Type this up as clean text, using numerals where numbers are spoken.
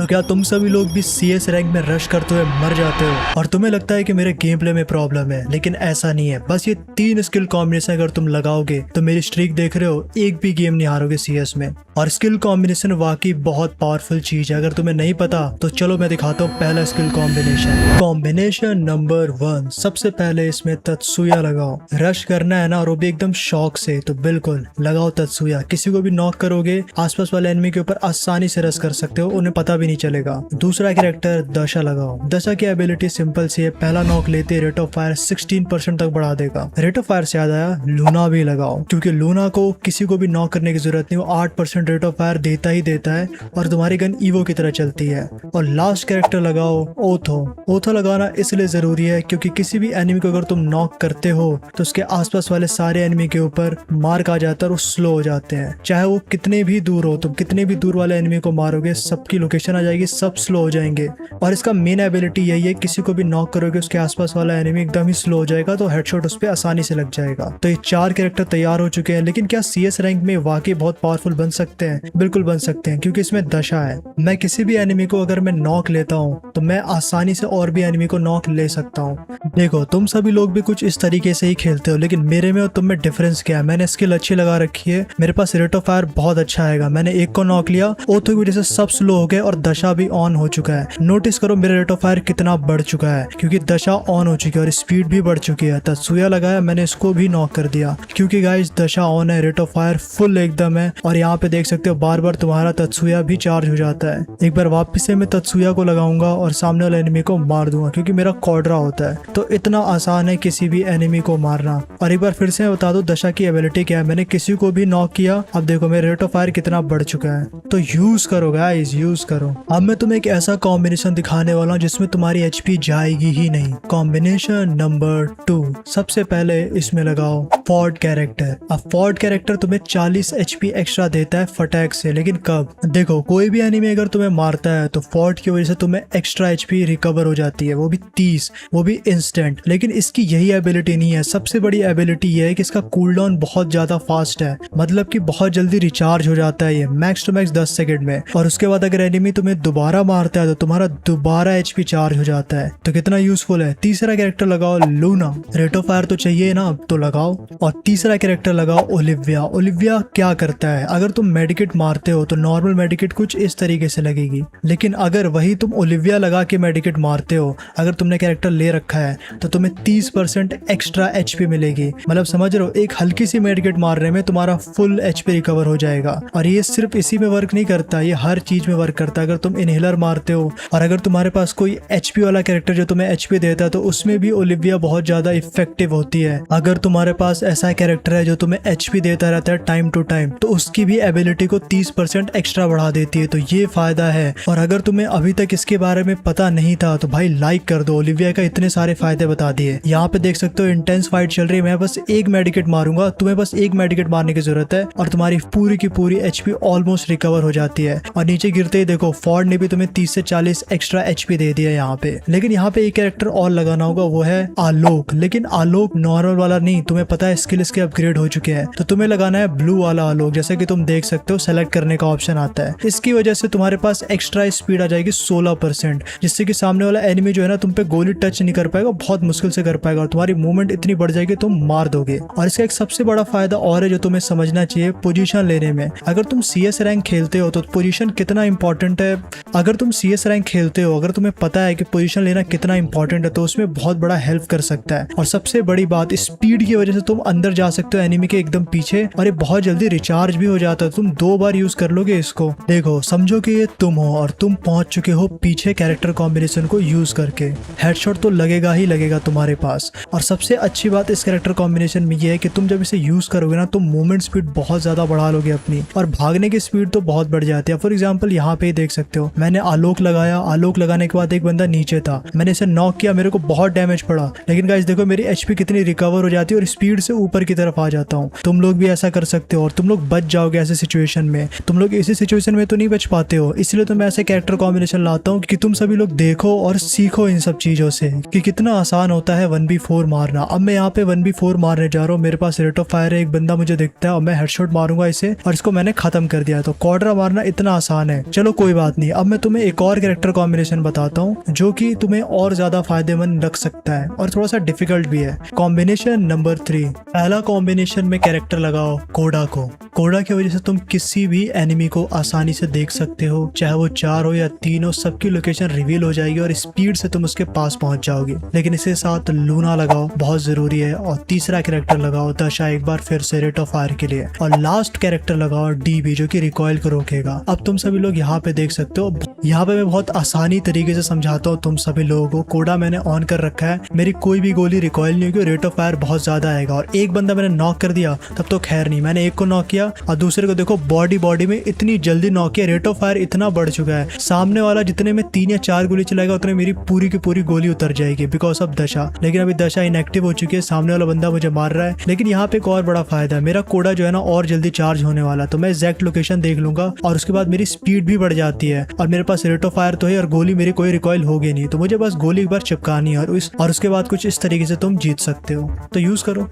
तो क्या तुम सभी लोग भी CS रैंक में रश करते हुए मर जाते हो और तुम्हें लगता है कि मेरे गेम प्ले में प्रॉब्लम है, लेकिन ऐसा नहीं है। बस ये 3 स्किल कॉम्बिनेशन अगर तुम लगाओगे तो मेरी स्ट्रीक देख रहे हो, एक भी गेम नहीं हारोगे CS में। और स्किल कॉम्बिनेशन वाकई बहुत पावरफुल चीज है। अगर तुम्हें नहीं पता तो चलो मैं दिखाता हूँ पहला स्किल कॉम्बिनेशन नंबर 1। सबसे पहले इसमें तत्सुया लगाओ। रश करना है ना और वो भी एकदम शौक से, तो बिल्कुल लगाओ तत्सुया। किसी को भी नॉक करोगे, आसपास वाले एनिमी के ऊपर आसानी से रश कर सकते हो, उन्हें पता भी नहीं चलेगा। दूसरा कैरेक्टर दशा लगाओ। दशा की एबिलिटी सिंपल सी है, पहला नॉक लेते रेट ऑफ फायर 16% तक बढ़ा देगा। रेट ऑफ फायर से याद आया, लूना भी लगाओ, क्योंकि लूना को किसी को भी नॉक करने की जरूरत नहीं, वो 8% रेट ऑफ फायर देता ही देता है और तुम्हारी गन ईवो की तरह चलती है। और लास्ट कैरेक्टर लगाओ ओथो। ओथो लगाना इसलिए जरूरी है क्योंकि किसी भी एनिमी को अगर तुम नॉक करते हो तो उसके आसपास वाले सारे एनिमी के ऊपर मार्क आ जाता है और वो स्लो हो जाते हैं। चाहे वो कितने भी दूर हो, तुम कितने भी दूर वाले एनिमी को मारोगे, सबकी लोकेशन आ जाएगी, सब स्लो हो जाएंगे। और इसका मेन एबिलिटी यही है, किसी को भी नॉक करोगे उसके आसपास वाला एनिमी एकदम ही स्लो हो जाएगा, तो हेडशॉट उस पर आसानी से लग जाएगा। तो ये 4 कैरेक्टर तैयार हो चुके हैं। लेकिन क्या CS रैंक में वाकई बहुत पावरफुल बन सकते हैं? बिल्कुल बन सकते हैं, क्योंकि इसमें दशा है। मैं किसी भी एनिमी को अगर मैं नॉक लेता हूँ तो मैं आसानी से और भी एनिमी को नॉक ले सकता हूँ। देखो, तुम सभी लोग भी कुछ इस तरीके से ही खेलते हो, लेकिन मेरे में और तुम में डिफरेंस क्या है? मैंने स्किल अच्छी लगा रखी है, मेरे पास रेट ऑफ फायर बहुत अच्छा आएगा। मैंने एक को नॉक लिया, ओथो की वजह से सब स्लो हो गए और दशा भी ऑन हो चुका है। नोटिस करो मेरा रेट ऑफ फायर कितना बढ़ चुका है, क्योंकि दशा ऑन हो चुकी है और स्पीड भी बढ़ चुकी है। तत्सुया लगाया, मैंने इसको भी नॉक कर दिया, क्योंकि गाइस दशा ऑन है, रेट ऑफ फायर फुल एकदम है। और यहाँ पे देख सकते हो बार बार तुम्हारा तत्सुया भी चार्ज हो जाता है। एक बार वापस से मैं तत्सुया को लगाऊंगा और सामने वाले एनिमी को मार दूंगा, क्योंकि मेरा क्वाड्रा होता है। तो इतना आसान है किसी भी एनिमी को मारना। और एक बार फिर से बता दो दशा की एबिलिटी क्या है। मैंने किसी को भी नॉक किया, अब देखो मेरा रेट ऑफ फायर कितना बढ़ चुका है। तो यूज करो गाइस, यूज करो। अब मैं तुम्हें एक ऐसा कॉम्बिनेशन दिखाने वाला हूँ जिसमें तुम्हारी HP जाएगी ही नहीं। Combination number 2। सबसे पहले इसमें लगाओ फॉर्ड कैरेक्टर। अब फॉर्ड कैरेक्टर तुम्हें 40 HP एक्स्ट्रा देता है फटैक से, लेकिन कब? देखो, कोई भी एनिमी अगर तुम्हें मारता है तो फॉर्ड की वजह से तुम्हें एक्स्ट्रा HP रिकवर हो जाती है, वो भी 30, वो भी इंस्टेंट। लेकिन इसकी यही एबिलिटी नहीं है। सबसे बड़ी एबिलिटी ये है कि इसका कूलडाउन बहुत ज्यादा फास्ट है, मतलब कि बहुत जल्दी रिचार्ज हो जाता है ये, मैक्स टू मैक्स 10 सेकंड में। और उसके बाद अगर एनिमी तुम्हें दोबारा मारता है तो तुम्हारा दोबारा HP चार्ज हो जाता है। तो कितना यूजफुल है। तीसरा कैरेक्टर लगाओ लूना। रेट ऑफ फायर तो चाहिए ना, तो लगाओ। और तीसरा कैरेक्टर लगाओ ओलिविया। ओलिविया क्या करता है? अगर तुम मेडिकेट मारते हो तो नॉर्मल मेडिकेट कुछ इस तरीके से लगेगी, लेकिन अगर वही तुम ओलिविया लगा के मेडिकेट मारते हो, अगर तुमने कैरेक्टर ले रखा है, तो तुम्हें 30% एक्स्ट्रा HP मिलेगी। मतलब समझ रहे हो, एक हल्की सी मेडिकेट मारने में तुम्हारा फुल HP रिकवर हो जाएगा। और ये सिर्फ इसी में वर्क नहीं करता, ये हर चीज में वर्क करता है। अगर तुम इनहेलर मारते हो और अगर तुम्हारे पास कोई HP वाला कैरेक्टर जो तुम्हें HP देता है, तो उसमें भी ओलिविया बहुत ज्यादा इफेक्टिव होती है। अगर तुम्हारे पास ऐसा कैरेक्टर है जो तुम्हें HP देता रहता है टाइम टू टाइम, तो उसकी भी एबिलिटी को 30% एक्स्ट्रा बढ़ा देती है। तो ये फायदा है। और अगर तुम्हें अभी तक इसके बारे में पता नहीं था तो भाई लाइक कर दो, ओलिविया का इतने सारे फायदे बता दिए। यहाँ पे देख सकते हो इंटेंस फाइट चल रही है, मैं बस एक मेडिकेट मारूंगा, तुम्हें बस एक मेडिकेट मारने की जरूरत है और तुम्हारी पूरी की पूरी HP ऑलमोस्ट रिकवर हो जाती है। और नीचे गिरते ही देखो फॉर्ड ने भी तुम्हें 30 से 40 एक्स्ट्रा HP दे दिया यहाँ पे। लेकिन यहाँ पे एक कैरेक्टर और लगाना होगा, वो है आलोक। लेकिन आलोक नॉर्मल वाला नहीं, तुम्हें पता है स्किल इसके अपग्रेड हो चुके हैं, तो तुम्हें लगाना है ब्लू वाला आलोक। जैसे कि तुम देख सकते हो सेलेक्ट करने का ऑप्शन आता है। इसकी वजह से तुम्हारे पास एक्स्ट्रा स्पीड आ जाएगी 16%, जिससे कि सामने वाला एनिमी जो है ना तुम पे गोली टच नहीं कर पाएगा, बहुत मुश्किल से कर पाएगा और तुम्हारी मूवमेंट इतनी बढ़ जाएगी तुम मार दोगे। और इसका एक सबसे बड़ा फायदा और है जो तुम्हें समझना चाहिए, पोजीशन लेने में। अगर तुम CS रैंक खेलते हो तो पोजीशन कितना इंपॉर्टेंट है। अगर तुम CS रैंक खेलते हो, अगर तुम्हें पता है कि पोजीशन लेना कितना इंपॉर्टेंट है, तो उसमें बहुत बड़ा हेल्प कर सकता है। और सबसे बड़ी बात, स्पीड की वजह से तुम अंदर जा सकते हो एनिमी के एकदम पीछे, और ये बहुत जल्दी रिचार्ज भी हो जाता है। तुम 2 बार यूज कर लोगे इसको। देखो, समझो कि ये तुम हो और तुम पहुंच चुके हो पीछे कैरेक्टर कॉम्बिनेशन को यूज करके, हेडशॉट तो लगेगा ही लगेगा तुम्हारे पास। और सबसे अच्छी बात इस कैरेक्टर कॉम्बिनेशन में ये है कि तुम जब इसे यूज करोगे ना, तुम मूवमेंट स्पीड बहुत ज्यादा बढ़ा लोगे अपनी, और भागने की स्पीड तो बहुत बढ़ जाती है। फॉर एग्जाम्पल यहाँ पे ही देख सकते हो, मैंने आलोक लगाया, आलोक लगाने के बाद एक बंदा नीचे था, मैंने इसे नॉक किया, मेरे को बहुत डैमेज पड़ा, लेकिन गाइस देखो मेरी HP कितनी रिकवर हो जाती है और स्पीड से ऊपर की तरफ आ जाता हूँ। तुम लोग भी ऐसा कर सकते हो और तुम लोग बच जाओगे ऐसे सिचुएशन में। तुम लोग इसी सिचुएशन में तो नहीं बच पाते हो, इसलिए तो मैं ऐसे कैरेक्टर कॉम्बिनेशन लाता हूँ कि तुम सभी लोग देखो और सीखो इन सब चीजों से कि कितना आसान होता है 1v4 मारना। अब मैं यहाँ पे 1v4 मारने जा रहा हूँ, मेरे पास रेट ऑफ फायर है, एक बंदा मुझे दिखता है और मैं हेडशॉट मारूंगा इसे और इसको मैंने खत्म कर दिया। तो क्वाड्रा मारना इतना आसान है। चलो कोई बात बात नहीं। अब मैं तुम्हें एक और कैरेक्टर कॉम्बिनेशन बताता हूँ जो कि तुम्हें और ज्यादा फायदेमंद लग सकता है और थोड़ा सा डिफिकल्ट भी है। Combination number 3। पहला कॉम्बिनेशन में कैरेक्टर लगाओ कोडा को। कोडा की वजह से तुम किसी भी एनिमी को आसानी से देख सकते हो, चाहे वो 4 हो या 3 हो, सबकी लोकेशन रिवील हो जाएगी और स्पीड से तुम उसके पास पहुंच जाओगे। लेकिन इसके साथ लूना लगाओ, बहुत जरूरी है। और तीसरा कैरेक्टर लगाओ दशा, एक बार फिर से रेट ऑफ फायर के लिए। और लास्ट कैरेक्टर लगाओ डीबी, जो कि रिकॉइल को रोकेगा। अब तुम सभी लोग यहाँ पे देख सकते हो, यहाँ पे मैं बहुत आसानी तरीके से समझाता हूँ तुम सभी लोगों को। कोडा मैंने ऑन कर रखा है, मेरी कोई भी गोली रिकॉइल नहीं होगी, रेट ऑफ फायर बहुत ज्यादा आएगा। और एक बंदा मैंने नॉक कर दिया तब तो खैर नहीं, मैंने एक को नॉक किया और दूसरे को देखो बॉडी में इतनी जल्दी नॉक किया, रेट ऑफ फायर इतना बढ़ चुका है। सामने वाला जितने में 3 या 4 गोली चलाएगा उतने मेरी पूरी की पूरी गोली उतर जाएगी बिकॉज ऑफ दशा। लेकिन अभी दशा इनएक्टिव हो चुकी है, सामने वाला बंदा मुझे मार रहा है। लेकिन यहाँ पे एक और बड़ा फायदा है, मेरा कोडा जो है ना और जल्दी चार्ज होने वाला, तो मैं एग्जैक्ट लोकेशन देख लूंगा और उसके बाद मेरी स्पीड भी बढ़ जाती है। और मेरे पास रेट ऑफ फायर तो है और गोली मेरी कोई रिकॉइल होगी नहीं, तो मुझे बस गोली एक बार चिपकानी है और उसके बाद कुछ इस तरीके से तुम जीत सकते हो। तो यूज करो।